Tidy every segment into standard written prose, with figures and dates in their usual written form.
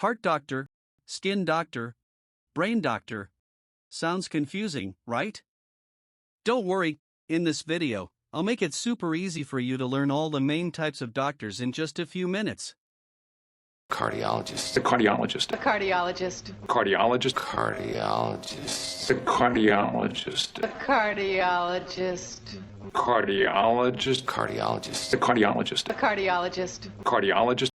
Heart doctor, skin doctor, brain doctor. Sounds confusing, right? Don't worry, in this video, I'll make it super easy for you to learn all the main types of doctors in just a few minutes. Cardiologist. A cardiologist. A cardiologist. Cardiologist. Cardiologist. A cardiologist. A cardiologist. Cardiologist. Cardiologist. A cardiologist. A cardiologist. Cardiologist.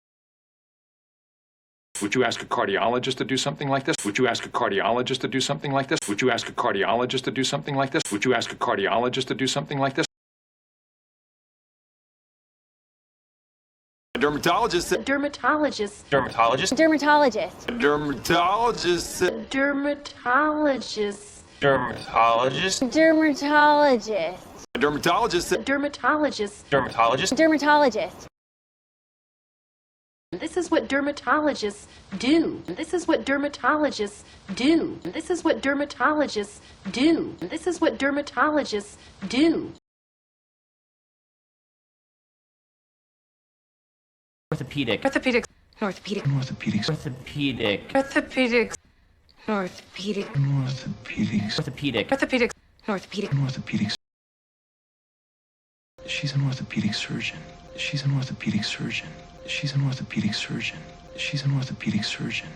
Would you ask a cardiologist to do something like this? Would you ask a cardiologist to do something like this? Would you ask a cardiologist to do something like this? Would you ask a cardiologist to do something like this? A dermatologist. A dermatologist. Dermatologist. Dermatologist. A dermatologist. A dermatologist. Dermatologist. Dermatologist. A dermatologist. A dermatologist. Dermatologist. Dermatologist. This is what dermatologists do. This is what dermatologists do. This is what dermatologists do. This is what dermatologists do. Orthopedic. Orthopedic. Orthopedic. Orthopedics. Orthopedic. Orthopedic. Orthopedic. Orthopedics. Orthopedic. Orthopedic. Orthopedic. Orthopedics. She's an orthopedic surgeon. She's an orthopedic surgeon. She's an orthopedic surgeon. She's an orthopedic surgeon.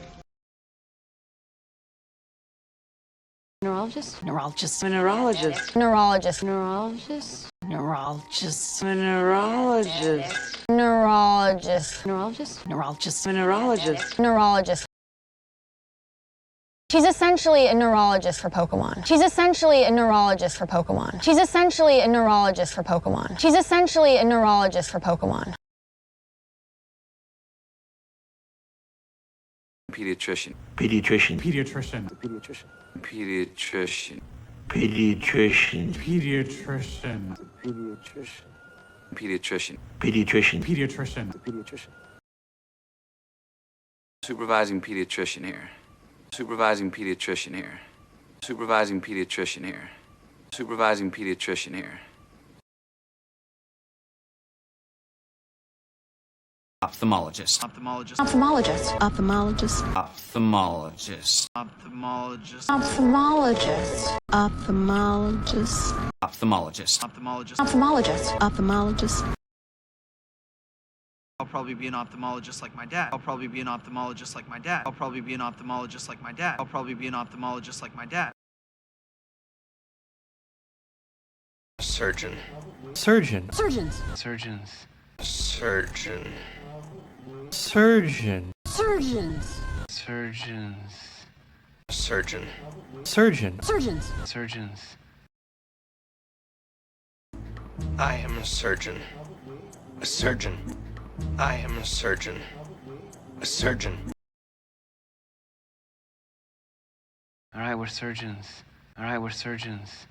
Neurologist. Neurologist. Neurologist. Neurologist. Neurologist. Neurologist. Neurologist. Neurologist. Neurologist. Neurologist. Neurologist. Neurologist. She's essentially a neurologist for Pokemon. She's essentially a neurologist for Pokemon. She's essentially a neurologist for Pokemon. She's essentially a neurologist for Pokemon. Pediatrician. Pediatrician. Pediatrician. Pediatrician. Pediatrician. Pediatrician. Pediatrician. Pediatrician. Pediatrician. Pediatrician. Supervising pediatrician here. Supervising pediatrician here. Supervising pediatrician here. Supervising pediatrician here. Ophthalmologist. Ophthalmologist. Ophthalmologist. Ophthalmologist. Ophthalmologist. Ophthalmologist. Ophthalmologist. Ophthalmologist. Ophthalmologist. Ophthalmologist. Ophthalmologist. Ophthalmologist. I'll probably be an ophthalmologist like my dad. I'll probably be an ophthalmologist like my dad. I'll probably be an ophthalmologist like my dad. I'll probably be an ophthalmologist like my dad. Surgeon. Surgeon. Surgeons. Surgeons. Surgeon. Surgeon. Surgeons. Surgeons. Surgeon. Surgeon. Surgeons. Surgeons. I am a surgeon. A surgeon. I am a surgeon. A surgeon. All right, we're surgeons. All right, we're surgeons.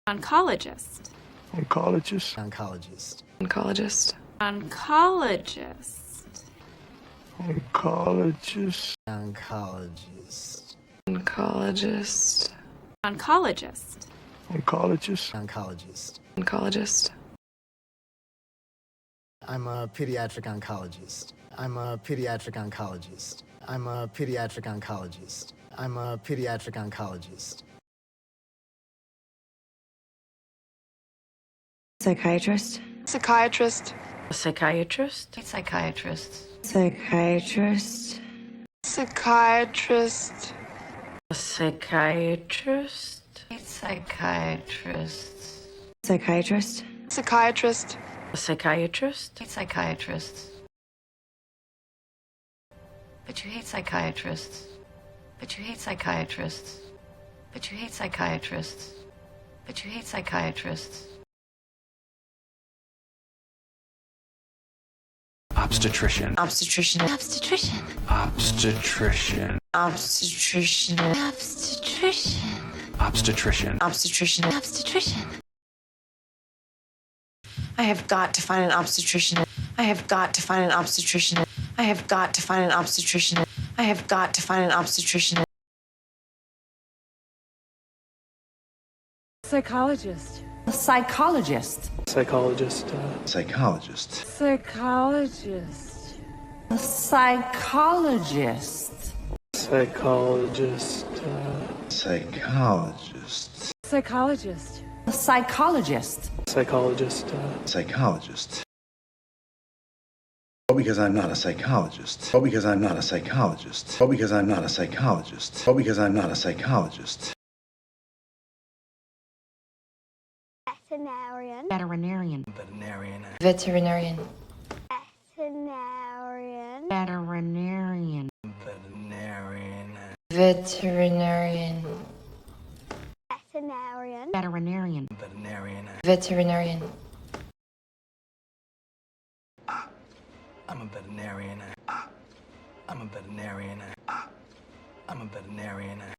Oncologist. Oncologist. Oncologist. Oncologist. Oncologist. Oncologist. Oncologist. Oncologist. Oncologist. Oncologist. Oncologist. Oncologist. I'm a pediatric oncologist. I'm a pediatric oncologist. I'm a pediatric oncologist. I'm a pediatric oncologist. Psychiatrist. Psychiatrist. Psychiatrist. Psychiatrist. Psychiatrist. Psychiatrist. Psychiatrist. Psychiatrist. Psychiatrist. Psychiatrist. Psychiatrist. Psychiatrist. But you hate psychiatrists. But you hate psychiatrists. But you hate psychiatrists. But you hate psychiatrists. Obstetrician. Obstetrician. Obstetrician. Obstetrician. Obstetrician. Obstetrician. Obstetrician. Obstetrician. Obstetrician. I have got to find an obstetrician. I have got to find an obstetrician. I have got to find an obstetrician. I have got to find an obstetrician. Psychologist. Psychologist. Psychologist. Psychologist. Psychologist. Psychologist. Psychologist. Psychologist. Psychologist. Psychologist. Psychologist. Psychologist. Oh, because I'm not a psychologist. Oh, because I'm not a psychologist. Oh, because I'm not a psychologist. Oh, because I'm not a psychologist. Veterinarian. Veterinarian. Veterinarian. Veterinarian. Veterinarian. Veterinarian. Veterinarian. Veterinarian. Veterinarian. Veterinarian. Veterinarian. Veterinarian. I'm a veterinarian. I'm a veterinarian. I'm a veterinarian.